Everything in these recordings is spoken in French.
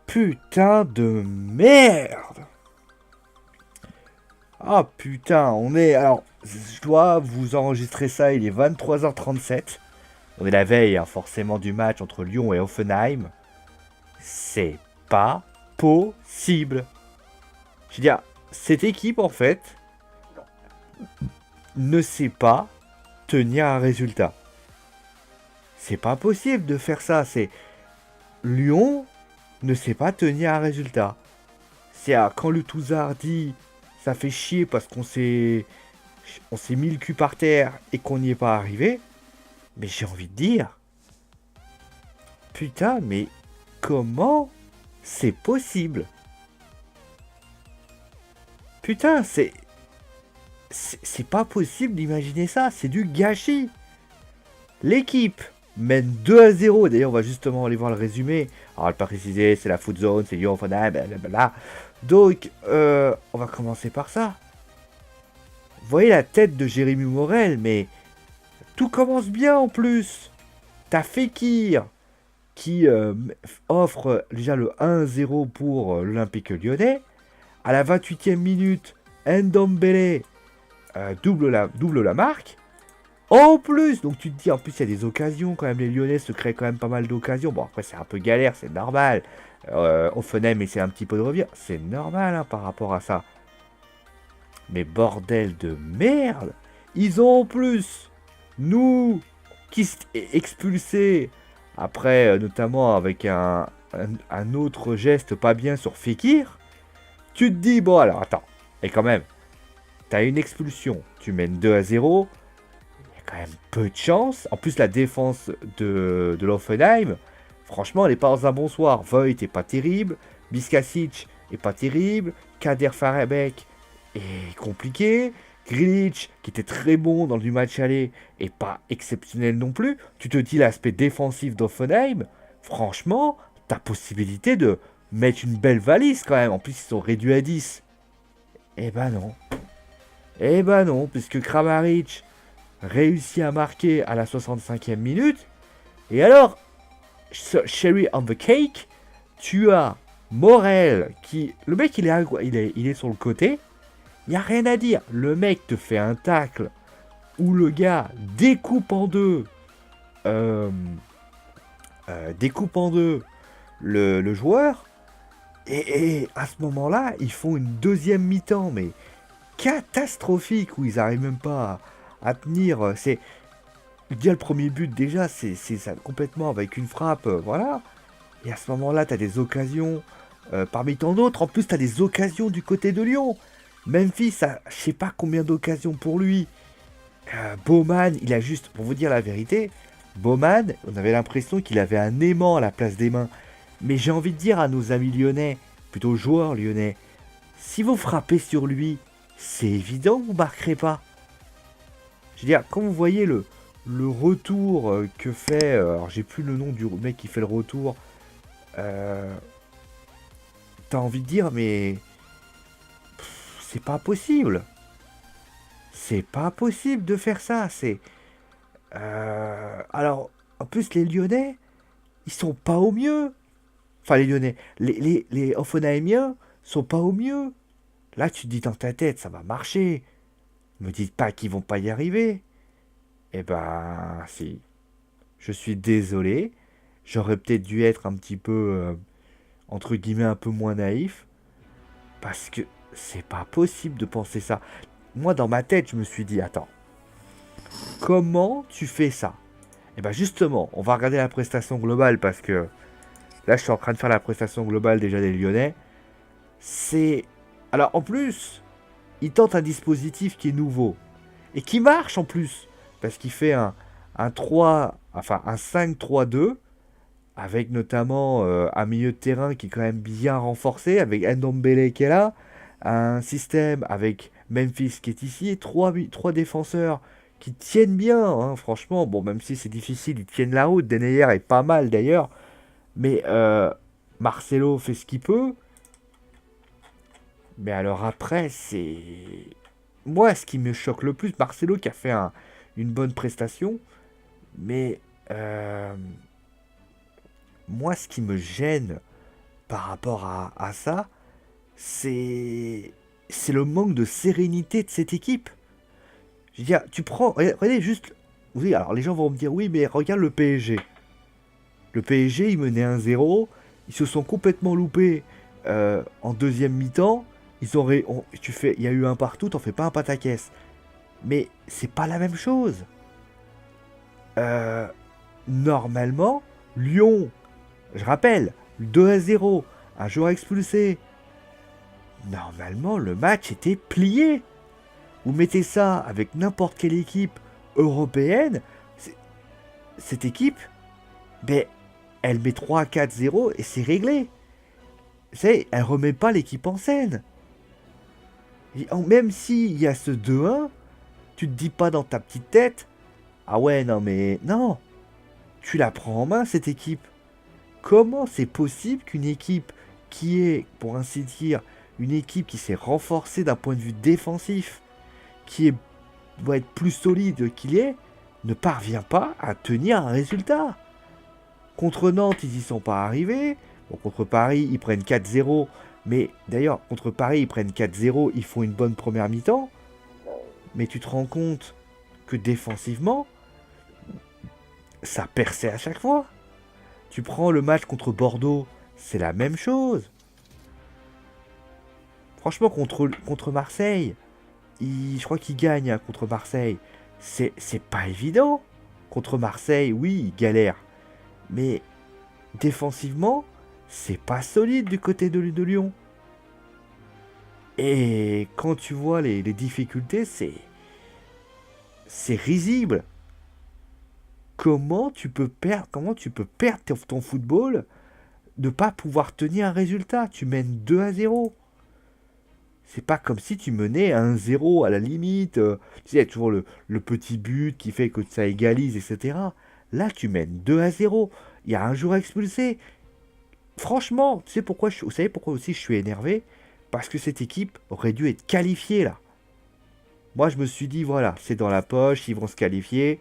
Putain de merde. Ah putain, on est... Alors, je dois vous enregistrer ça, il est 23h37. On est la veille, hein, forcément, du match entre Lyon et Hoffenheim. C'est pas possible. Je veux dire, cette équipe, en fait, ne sait pas tenir un résultat. C'est pas possible de faire ça. C'est Lyon ne sait pas tenir un résultat. C'est quand le Touzard dit ça fait chier parce qu'on s'est mis le cul par terre et qu'on n'y est pas arrivé. Mais j'ai envie de dire, putain, mais comment c'est possible? Putain, c'est pas possible d'imaginer ça. C'est du gâchis. L'équipe mène 2-0. D'ailleurs, on va justement aller voir le résumé. Alors, elle pas préciser, c'est la foot zone, c'est Lyon, blablabla. Donc, on va commencer par ça. Vous voyez la tête de Jérémy Morel, mais tout commence bien en plus. T'as Fekir qui offre déjà le 1-0 pour l'Olympique Lyonnais. À la 28e minute, Ndombele double la marque. En plus, donc tu te dis, en plus il y a des occasions quand même, les Lyonnais se créent quand même pas mal d'occasions. Bon après c'est un peu galère, c'est normal. Offenheim essaie un petit peu de revenir, c'est normal hein, par rapport à ça. Mais bordel de merde, ils ont en plus, nous, qui expulsés, après notamment avec un autre geste pas bien sur Fekir. Tu te dis, bon alors attends, et quand même, t'as une expulsion, tu mènes 2-0, il y a quand même peu de chance. En plus, la défense de l'Offenheim, franchement, elle n'est pas dans un bon soir. Voigt est pas terrible, Biskasic est pas terrible, Kader Farabek est compliqué, Grilic, qui était très bon dans du match aller, est pas exceptionnel non plus. Tu te dis l'aspect défensif d'Offenheim, franchement, t'as possibilité de mettre une belle valise quand même. En plus, ils sont réduits à 10. Eh ben non. Eh ben non, puisque Kramaric réussit à marquer à la 65e minute. Et alors, Cherry on the cake, tu as Morel qui... Le mec, il est sur le côté. Il n'y a rien à dire. Le mec te fait un tacle où le gars découpe en deux, euh, découpe en deux le joueur. Et à ce moment-là, ils font une deuxième mi-temps, mais catastrophique, où ils n'arrivent même pas à tenir. C'est déjà le premier but, déjà, c'est ça complètement avec une frappe, voilà. Et à ce moment-là, tu as des occasions parmi tant d'autres. En plus, tu as des occasions du côté de Lyon. Memphis a je sais pas combien d'occasions pour lui. Baumann, il a juste, pour vous dire la vérité, Baumann, on avait l'impression qu'il avait un aimant à la place des mains. Mais j'ai envie de dire à nos amis lyonnais, plutôt joueurs lyonnais, si vous frappez sur lui, c'est évident que vous marquerez pas. Je veux dire, quand vous voyez le retour que fait, alors j'ai plus le nom du mec qui fait le retour, euh, t'as envie de dire, mais c'est pas possible. C'est pas possible de faire ça. Alors, en plus, les Lyonnais, ils sont pas au mieux. Enfin, les Lyonnais, les Hoffenheimiens sont pas au mieux. Là, tu te dis dans ta tête, ça va marcher. Me dites pas qu'ils vont pas y arriver. Eh ben, si. Je suis désolé. J'aurais peut-être dû être un petit peu, entre guillemets, un peu moins naïf. Parce que c'est pas possible de penser ça. Moi, dans ma tête, je me suis dit, attends, comment tu fais ça? Et ben justement, on va regarder la prestation globale parce que là, je suis en train de faire la prestation globale déjà des Lyonnais. C'est... Alors, en plus, il tente un dispositif qui est nouveau. Et qui marche en plus. Parce qu'il fait un 3, enfin un 5-3-2. Avec notamment un milieu de terrain qui est quand même bien renforcé. Avec Ndombele qui est là. Un système avec Memphis qui est ici. Trois défenseurs qui tiennent bien. Hein, franchement, bon, même si c'est difficile, ils tiennent la route. Denayer est pas mal d'ailleurs. Mais Marcelo fait ce qu'il peut. Mais alors après, c'est... Moi, ce qui me choque le plus, Marcelo qui a fait une bonne prestation, mais moi, ce qui me gêne par rapport à ça, c'est le manque de sérénité de cette équipe. Je veux dire, tu prends, regardez juste, oui, alors les gens vont me dire, oui, mais regarde le PSG. Le PSG, ils menaient 1-0, ils se sont complètement loupés en deuxième mi-temps. Il y a eu un partout, t'en fais pas un pataquès. Mais c'est pas la même chose. Euh, Normalement, Lyon, je rappelle, 2-0, un joueur expulsé. Normalement, le match était plié. Vous mettez ça avec n'importe quelle équipe européenne, cette équipe, ben, elle met 3-4-0 et c'est réglé. Elle remet pas l'équipe en scène. Même s'il y a ce 2-1, tu te dis pas dans ta petite tête, ah ouais, non mais non, tu la prends en main cette équipe. Comment c'est possible qu'une équipe qui est, pour ainsi dire, une équipe qui s'est renforcée d'un point de vue défensif, doit être plus solide qu'il est, ne parvient pas à tenir un résultat. Contre Nantes, ils y sont pas arrivés. Bon, contre Paris, ils prennent 4-0. Mais d'ailleurs, contre Paris, ils prennent 4-0, ils font une bonne première mi-temps. Mais tu te rends compte que défensivement, ça perçait à chaque fois. Tu prends le match contre Bordeaux, c'est la même chose. Franchement, contre Marseille, je crois qu'il gagne contre Marseille. C'est pas évident. Contre Marseille, oui, il galère. Mais défensivement, c'est pas solide du côté de Lyon. Et quand tu vois les difficultés, c'est risible. Comment tu peux perdre ton football, de pas pouvoir tenir un résultat? Tu mènes 2-0. C'est pas comme si tu menais 1-0 à la limite. Tu sais, il y a toujours le petit but qui fait que ça égalise, etc. Là, tu mènes 2-0. Il y a un joueur expulsé. Franchement, vous savez pourquoi aussi je suis énervé? Parce que cette équipe aurait dû être qualifiée là. Moi, je me suis dit, voilà, c'est dans la poche, ils vont se qualifier.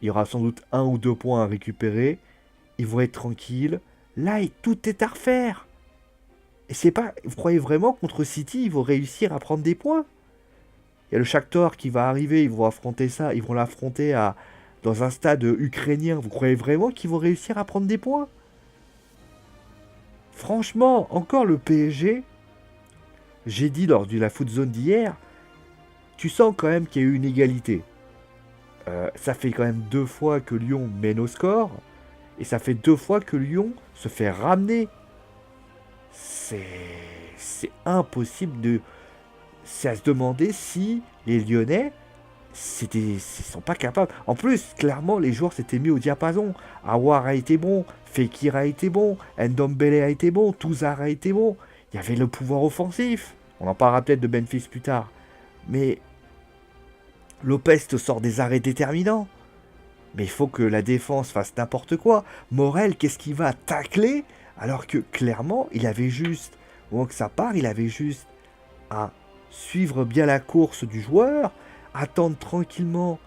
Il y aura sans doute 1 ou 2 points à récupérer. Ils vont être tranquilles. Là, tout est à refaire. Et c'est pas. Vous croyez vraiment contre City, ils vont réussir à prendre des points? Il y a le Shakhtar qui va arriver, ils vont affronter ça, ils vont l'affronter dans un stade ukrainien. Vous croyez vraiment qu'ils vont réussir à prendre des points? Franchement, encore le PSG, j'ai dit lors de la foot zone d'hier, tu sens quand même qu'il y a eu une égalité. Ça fait quand même 2 fois que Lyon mène au score, et ça fait 2 fois que Lyon se fait ramener. C'est impossible de... C'est à se demander si les Lyonnais, ils sont pas capables. En plus, clairement, les joueurs s'étaient mis au diapason. Aouar a été bon, Fekir a été bon, Ndombele a été bon, Touzard a été bon. Il y avait le pouvoir offensif. On en parlera peut-être de Memphis plus tard. Mais Lopez te sort des arrêts déterminants. Mais il faut que la défense fasse n'importe quoi. Morel, qu'est-ce qu'il va tacler? Alors que clairement, il avait juste, au moment que ça part, il avait juste à suivre bien la course du joueur, attendre tranquillement.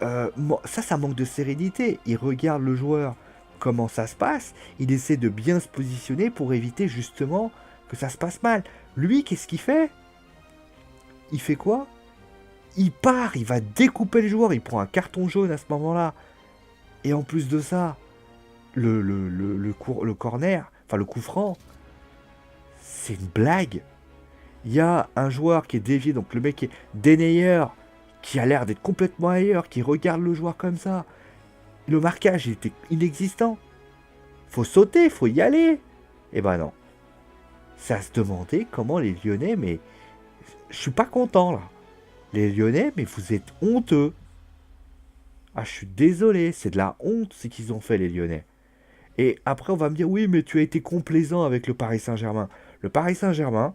Ça manque de sérénité. Il regarde le joueur, comment ça se passe. Il essaie de bien se positionner pour éviter justement que ça se passe mal. Lui, qu'est-ce qu'il fait? Il fait quoi? Il part, il va découper le joueur, il prend un carton jaune à ce moment-là. Et en plus de ça, le corner, enfin le coup franc, c'est une blague. Il y a un joueur qui est dévié, donc le mec qui est Denayer, qui a l'air d'être complètement ailleurs, qui regarde le joueur comme ça. Le marquage était inexistant. Faut sauter, faut y aller. Eh ben non. C'est à se demander comment les Lyonnais, mais je suis pas content là. Les Lyonnais, mais vous êtes honteux. Ah, je suis désolé, c'est de la honte ce qu'ils ont fait les Lyonnais. Et après, on va me dire, oui, mais tu as été complaisant avec le Paris Saint-Germain. Le Paris Saint-Germain,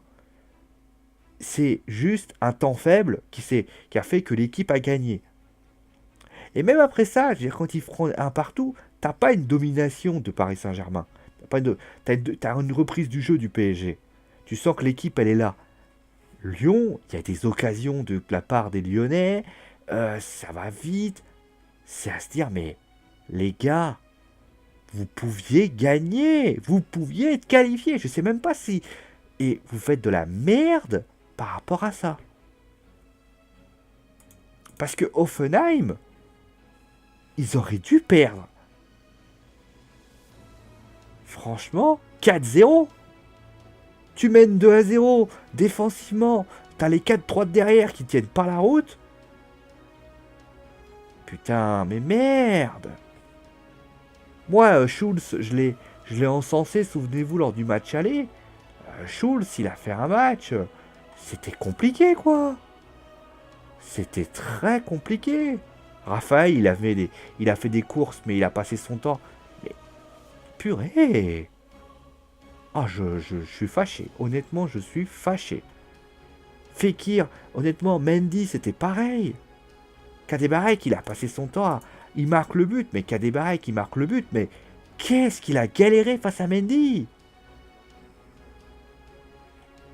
c'est juste un temps faible qui a fait que l'équipe a gagné. Et même après ça, je veux dire, quand ils feront un partout, t'as pas une domination de Paris Saint-Germain. T'as une reprise du jeu du PSG. Tu sens que l'équipe, elle est là. Lyon, il y a des occasions de la part des Lyonnais, ça va vite. C'est à se dire, mais les gars, vous pouviez gagner. Vous pouviez être qualifié. Je sais même pas si... Et vous faites de la merde par rapport à ça. Parce que Hoffenheim, ils auraient dû perdre. Franchement, 4-0. Tu mènes 2-0 défensivement. T'as les 4-3 de derrière qui tiennent pas la route. Putain, mais merde. Moi, Schulz, je l'ai encensé, souvenez-vous, lors du match aller. Schulz, il a fait un match. C'était compliqué, quoi. C'était très compliqué. Raphaël, il a fait des courses, mais il a passé son temps. Mais purée. Ah, je suis fâché. Honnêtement, je suis fâché. Fekir, honnêtement, Mendy, c'était pareil. Kadebarek, il a passé son temps à... Il marque le but, mais Kadebarek, il marque le but, mais qu'est-ce qu'il a galéré face à Mendy.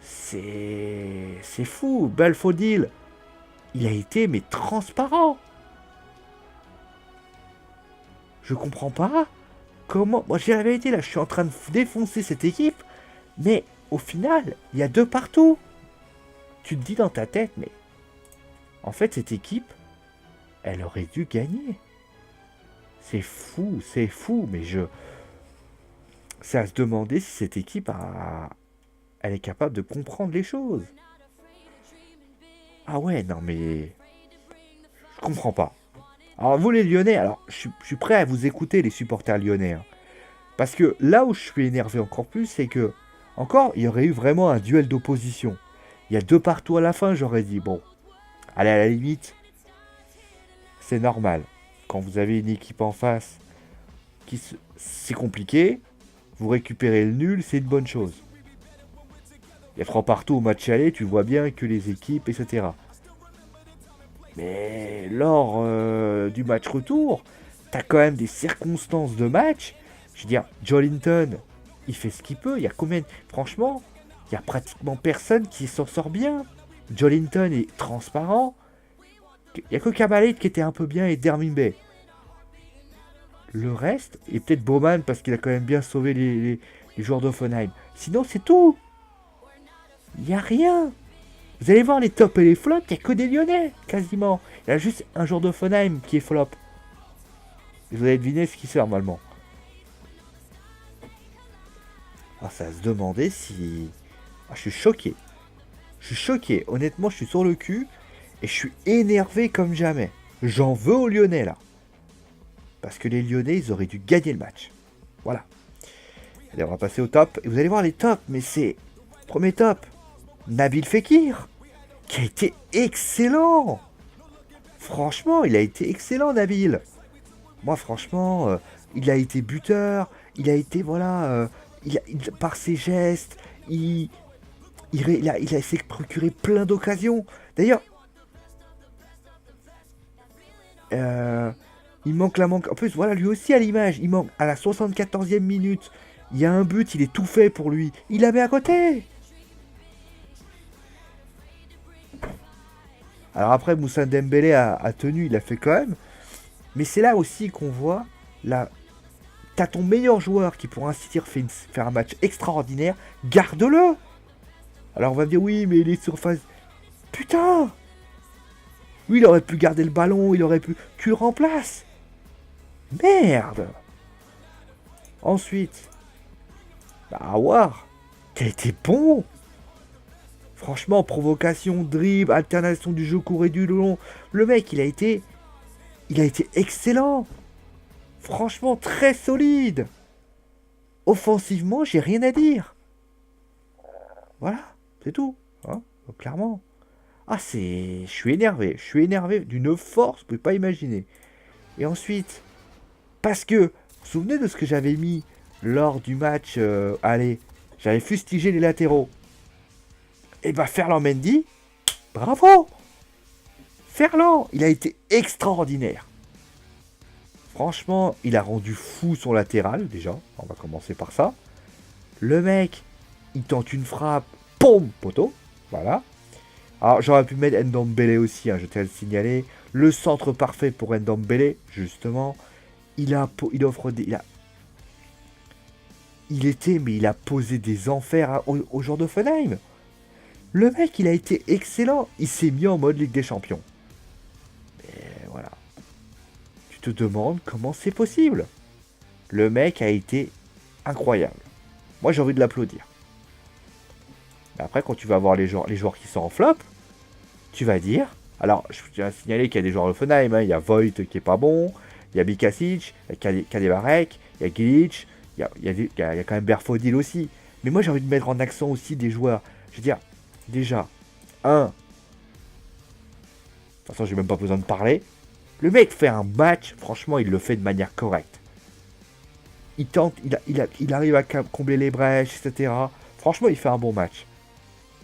C'est fou. Belfodil, il a été, mais transparent. Je comprends pas comment... Moi, j'ai la vérité, là, je suis en train de défoncer cette équipe, mais au final, il y a 2 partout. Tu te dis dans ta tête, mais... En fait, cette équipe, elle aurait dû gagner. C'est fou, mais c'est à se demander si cette équipe elle est capable de comprendre les choses. Ah ouais, non mais... Je comprends pas. Alors vous les Lyonnais, alors je suis prêt à vous écouter les supporters lyonnais. Hein. Parce que là où je suis énervé encore plus, c'est que... Encore, il y aurait eu vraiment un duel d'opposition. Il y a 2 partout à la fin, j'aurais dit, bon, allez à la limite, c'est normal. Quand vous avez une équipe en face, c'est compliqué, vous récupérez le nul, c'est une bonne chose. Il y a 3 partout au match aller, tu vois bien que les équipes, etc. Mais lors du match retour, t'as quand même des circonstances de match. Je veux dire, Joelinton, il fait ce qu'il peut. Il y a combien... Franchement, il y a pratiquement personne qui s'en sort bien. Joelinton est transparent. Il n'y a que Kabalate qui était un peu bien et Dermimbe. Le reste, et peut-être Bowman parce qu'il a quand même bien sauvé les joueurs d'Offenheim. Sinon, c'est tout. Il n'y a rien. Vous allez voir les tops et les flops, il n'y a que des Lyonnais, quasiment. Il y a juste un joueur d'Offenheim qui est flop. Et vous allez deviner ce qui c'est normalement. Ah, ça va se demander si... Ah, je suis choqué. Je suis choqué. Honnêtement, je suis sur le cul. Et je suis énervé comme jamais. J'en veux aux Lyonnais, là. Parce que les Lyonnais, ils auraient dû gagner le match. Voilà. Allez, on va passer au top. Et vous allez voir les tops, mais c'est... Premier top. Nabil Fekir. Qui a été excellent. Franchement, il a été excellent, Nabil. Moi, franchement, il a été buteur. Il a été, voilà... par ses gestes, il a essayé de procurer plein d'occasions. D'ailleurs, il manque la manque. En plus, voilà, lui aussi à l'image, il manque à la 74e minute. Il y a un but, il est tout fait pour lui. Il la met à côté. Alors après, Moussa Dembélé a tenu, il a fait quand même. Mais c'est là aussi qu'on voit t'as ton meilleur joueur qui, pour ainsi dire, fait un match extraordinaire. Garde-le. Alors on va me dire, oui, mais il est sur phase... Putain. Oui, il aurait pu garder le ballon, il aurait pu... Tu le remplaces. Merde. Ensuite, Aouar, qui a été bon. Franchement, provocation, dribble, alternation du jeu court et du long. Le mec, il a été excellent. Franchement, très solide. Offensivement, j'ai rien à dire. Voilà, c'est tout. Hein, clairement. Ah, je suis énervé. Je suis énervé d'une force, vous pouvez pas imaginer. Et ensuite, parce que, vous vous souvenez de ce que j'avais mis lors du match allez, j'avais fustigé les latéraux. Et bah, Ferland Mendy, bravo. Ferland, il a été extraordinaire. Franchement, il a rendu fou son latéral, déjà. On va commencer par ça. Le mec, il tente une frappe. Poum, poteau. Voilà. Alors, j'aurais pu mettre Ndombele aussi, hein, je tiens à le signaler. Le centre parfait pour Ndombele, justement. Il offre des... il a posé des enfers au joueur d'Offenheim. Le mec, il a été excellent. Il s'est mis en mode Ligue des Champions. Et voilà. Tu te demandes comment c'est possible. Le mec a été incroyable. Moi, j'ai envie de l'applaudir. Mais après, quand tu vas voir les joueurs qui sont en flop, tu vas dire... Alors, je tiens à signaler qu'il y a des joueurs d'Offenheim. Hein. Il y a Voigt qui est pas bon. Il y a Bikasic. Il y a Kadevarek. Il y a Gilic. Il y a quand même Berfodil aussi. Mais moi, j'ai envie de mettre en accent aussi des joueurs. Je veux dire, déjà, de toute façon, j'ai même pas besoin de parler. Le mec fait un match, franchement, il le fait de manière correcte. Il tente, il arrive à combler les brèches, etc. Franchement, il fait un bon match.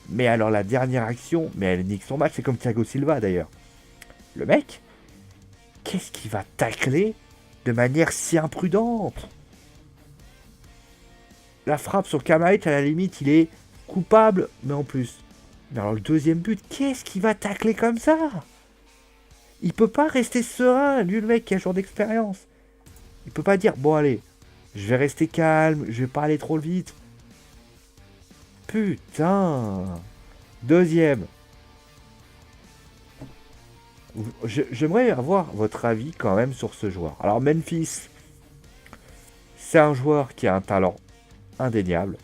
Mais alors, la dernière action, mais elle nique son match, c'est comme Thiago Silva d'ailleurs. Le mec, qu'est-ce qu'il va tacler de manière si imprudente? La frappe sur Kamaït, à la limite, il est coupable, mais en plus. Mais alors, le deuxième but, qu'est-ce qu'il va tacler comme ça? Il peut pas rester serein, lui le mec qui a un jour d'expérience. Il peut pas dire, bon allez, je vais rester calme, je vais pas aller trop vite. Putain. Deuxième. J'aimerais avoir votre avis quand même sur ce joueur. Alors Memphis, c'est un joueur qui a un talent indéniable.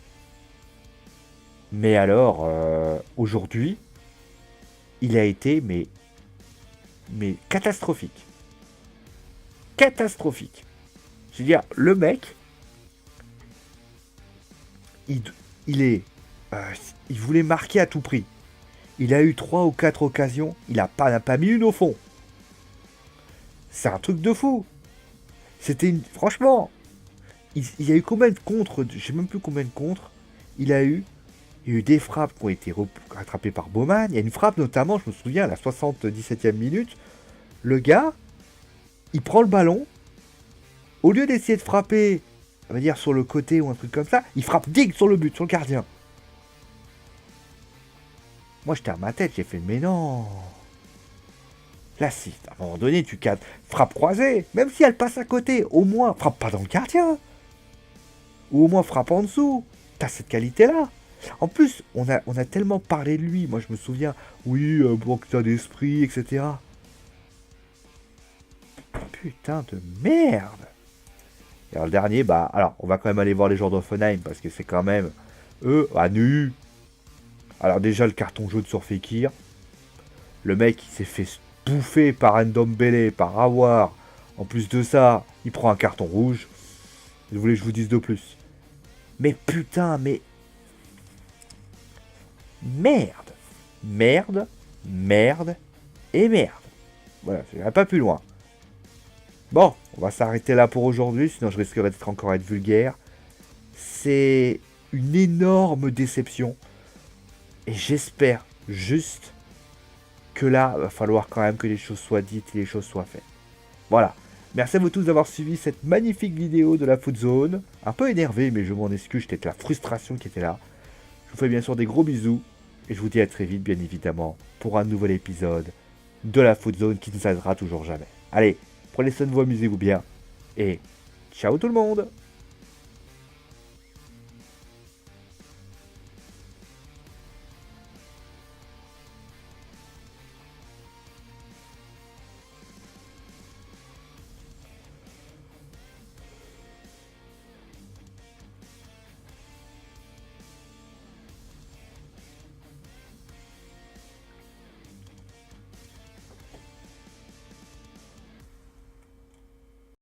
Mais alors, aujourd'hui, il a été, mais catastrophique. Catastrophique. Je veux dire, le mec, il voulait marquer à tout prix. Il a eu 3 ou 4 occasions, il n'a pas mis une au fond. C'est un truc de fou. Franchement, il y a eu combien de contres? Je sais même plus combien de contres. Il y a eu des frappes qui ont été rattrapées par Baumann. Il y a une frappe notamment, je me souviens, à la 77e minute. Le gars, il prend le ballon. Au lieu d'essayer de frapper, on va dire sur le côté ou un truc comme ça, il frappe digue sur le but, sur le gardien. Moi, j'étais à ma tête, j'ai fait, mais non. Là, si, à un moment donné, tu cadres. Frappe croisée, même si elle passe à côté, au moins, frappe pas dans le gardien. Ou au moins, frappe en dessous. T'as cette qualité-là. En plus, on a tellement parlé de lui. Moi, je me souviens, oui, manque d'esprit, etc. Putain de merde. Et alors, le dernier, alors, on va quand même aller voir les joueurs d'Offenheim, parce que c'est quand même, eux, à nu. Alors, déjà, le carton jaune sur Fekir. Le mec, il s'est fait bouffer par Ndombele, par Aouar. En plus de ça, il prend un carton rouge. Vous voulez que je vous dise de plus? Mais putain, mais... Merde. Merde. Merde. Et merde. Voilà, je n'irai pas plus loin. Bon, on va s'arrêter là pour aujourd'hui, sinon je risquerais d'être encore être vulgaire. C'est une énorme déception. Et j'espère juste que là, il va falloir quand même que les choses soient dites et les choses soient faites. Voilà. Merci à vous tous d'avoir suivi cette magnifique vidéo de la Foot Zone. Un peu énervé, mais je m'en excuse, c'était la frustration qui était là. Je vous fais bien sûr des gros bisous. Et je vous dis à très vite, bien évidemment, pour un nouvel épisode de la Foot Zone qui ne s'arrêtera toujours jamais. Allez, prenez soin de vous, amusez-vous bien. Et ciao tout le monde!